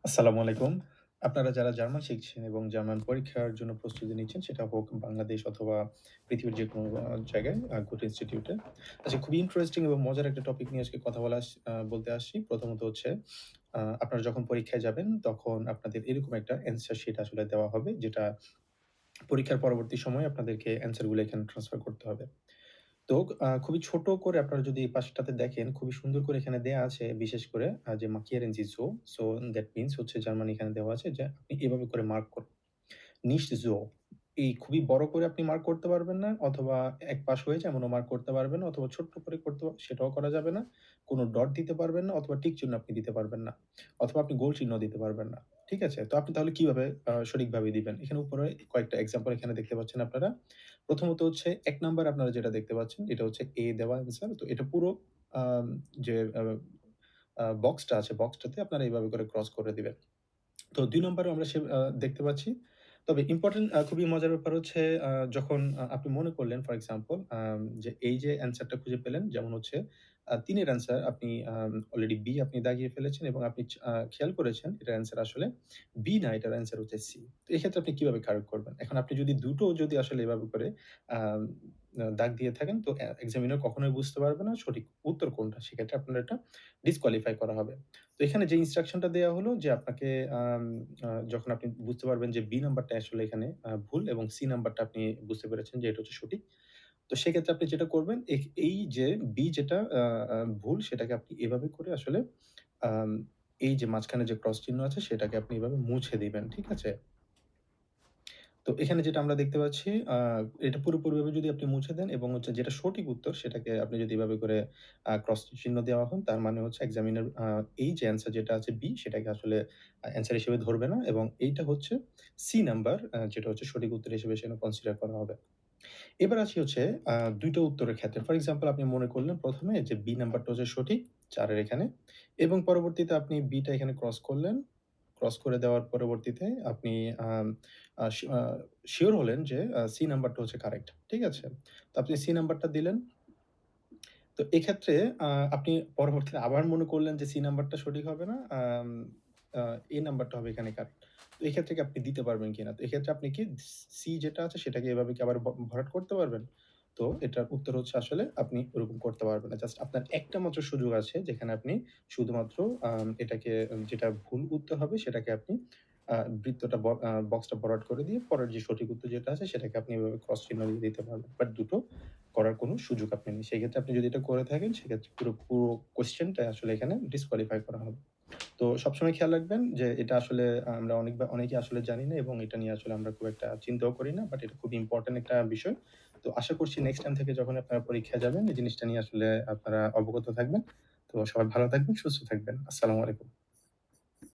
আসসালামু আলাইকুম। আপনারা যারা জার্মান শিখছেন এবং জার্মান পরীক্ষার জন্য প্রস্তুতি নিচ্ছেন, সেটা হোক বাংলাদেশ অথবা পৃথিবীর যেকোনো জায়গায় গুড ইনস্টিটিউটে। আচ্ছা, খুবই ইন্টারেস্টিং এবং মজার একটা টপিক নিয়ে আজকে কথা বলতে আসছি। প্রথমত হচ্ছে আপনারা যখন পরীক্ষায় যাবেন, তখন আপনাদের এরকম একটা অ্যান্সার শিট আসলে দেওয়া হবে, যেটা পরীক্ষার পরবর্তী সময়ে আপনাদেরকে অ্যান্সার গুলো এখানে ট্রান্সফার করতে হবে। তো খুবই ছোট করে আপনারা যদি এই পাশটাতে দেখেন, খুবই সুন্দর করে এখানে দেয়া আছে, বিশেষ করে যে markieren Sie so, so that means হচ্ছে জার্মান এখানে দেওয়া আছে যে আপনি এভাবে করে মার্ক করুন। nicht so, এই খুবই বড় করে আপনি মার্ক করতে পারবেন না, অথবা এক পাশ হয়ে যায় এমনও মার্ক করতে পারবেন না, অথবা ছোট্ট করে সেটাও করা যাবে না। কোনো ডট দিতে পারবেন না, অথবা টিক চিহ্ন আপনি দিতে পারবেন না। অথবা আপনি গোল চিহ্ন দিতে পারবেন না। ঠিক আছে? তো আপনি তাহলে কিভাবে সঠিকভাবে দিবেন? এখানে উপরে কয়েকটা এক্সাম্পল এখানে দেখতে পাচ্ছেন আপনারা। প্রথমত হচ্ছে ১ নাম্বার আপনারা যেটা দেখতে পাচ্ছেন, এটা হচ্ছে A দেওয়া অ্যান্সার। তো এটা পুরো আম যে আ আ বক্সটা আছে, বক্সটাতে আপনারা এভাবে করে ক্রস করে দিবেন। তো ২ নম্বরেও আমরা দেখতে পাচ্ছি। তবে ইম্পোর্টেন্ট খুবই মজার ব্যাপার হচ্ছে যখন আপনি মনে করলেন ফর এক্সাম্পল যে এই যে অ্যান্সারটা খুঁজে পেলেন, যেমন হচ্ছে ৩ এর অ্যান্সার আপনি অলরেডি B আপনি দাগিয়ে ফেলেছেন এবং আপনি খেয়াল করেছেন এটার অ্যান্সার আসলে B না, এটার অ্যান্সার হচ্ছে C। তো এক্ষেত্রে আপনি কিভাবে কারেক্ট করবেন? এখন আপনি যদি দুটো যদি আসলে এভাবে করে আম দাগ দিয়ে থাকেন, তো এক্সামিনার কখনোই বুঝতে পারবে না সঠিক উত্তর কোনটা। সেক্ষেত্রে আপনার এটা ডিসকোয়ালিফাই করা হবে। তো এখানে যে ইনস্ট্রাকশনটা দেয়া হলো যে আপনাকে আম আ যখন আপনি বুঝতে পারবেন যে B নাম্বারটা আসলে এখানে ভুল এবং C নাম্বারটা আপনি বুঝতে পেরেছেন যে এটা হচ্ছে সঠিক। তো সেক্ষেত্রে আপনি যেটা করবেন, এই যে B যেটা আ আ ভুল, সেটাকে আপনি এভাবে করে আসলে আম এই যে মাঝখানে যে ক্রস চিহ্ন আছে সেটাকে আপনি এভাবে মুছে দিবেন। ঠিক আছে? তো এখানে যেটা আমরা দেখতে পাচ্ছি, এটা পুরোপুরিভাবে যদি আপনি মুছে দেন এবং হচ্ছে যেটা সঠিক উত্তর সেটাকে আপনি যদি এভাবে করে ক্রস চিহ্ন দেওয়া হন, তার মানে হচ্ছে এক্সামিনার এই যে অ্যান্সার যেটা আছে B, সেটাকে আসলে অ্যান্সার হিসেবে ধরবে না এবং এইটা হচ্ছে C নাম্বার, যেটা হচ্ছে সঠিক উত্তর হিসেবে সেটা কনসিডার করা হবে। এবার আসি হচ্ছে ২ টা উত্তরের ক্ষেত্রে। ফর এক্সাম্পল আপনি মনে করলেন ১ম এ যে B নাম্বারটা হচ্ছে সঠিক ৪ এর এখানে, এবং পরবর্তীতে আপনি B টা এখানে ক্রস করলেন। ক্রস করে দেওয়ার পরবর্তীতে আপনি আম আ সি আ সিউর হলেন যে C নাম্বারটা হচ্ছে কারেক্ট। ঠিক আছে? তো আপনি C নাম্বারটা দিলেন। তো এক্ষেত্রে আ আপনি পরবর্তীতে আবার মনে করলেন যে C নাম্বারটা সঠিক হবে না। আ A নাম্বারটা হবে এখানে কারেক্ট। তো এক্ষেত্রে কি আপনি দিতে পারবেন কিনা? তো এক্ষেত্রে আপনি কি C যেটা আছে সেটাকে এভাবে কি আবার ভরাট করতে পারবেন? তো এটার উত্তর হচ্ছে আসলে আপনি ওরকম করতে পারবেন না। জাস্ট আপনার একটা মাত্র সুযোগ আছে, যেখানে আপনি শুধুমাত্র এটাকে যেটা ভুল উত্তর হবে সেটাকে আপনি বৃত্তটা বক্সটা ভরাট করে দিয়ে পরের যে সঠিক উত্তর যেটা আছে সেটাকে আপনি এভাবে ক্রস চিহ্ন দিয়ে দিতে পারবেন। বাট দুটো করার কোনো সুযোগ আপনি নেই। সেক্ষেত্রে আপনি যদি এটা করে থাকেন, সেক্ষেত্রে পুরো কোয়েশ্চেনটাই আসলে এখানে ডিসকোয়ালিফাই করা হবে। তো সবসময় খেয়াল রাখবেন যে এটা আসলে আমরা অনেকেই আসলে জানি না এবং এটা নিয়ে আসলে আমরা খুব একটা চিন্তাও করি না। বাট এটা খুব ইম্পোর্টেন্ট একটা বিষয়। তো আশা করছি নেক্সট টাইম থেকে যখন আপনারা পরীক্ষায় যাবেন, এই জিনিসটা নিয়ে আসলে আপনারা অবগত থাকবেন। তো সবাই ভালো থাকবেন, সুস্থ থাকবেন। আসসালামু আলাইকুম।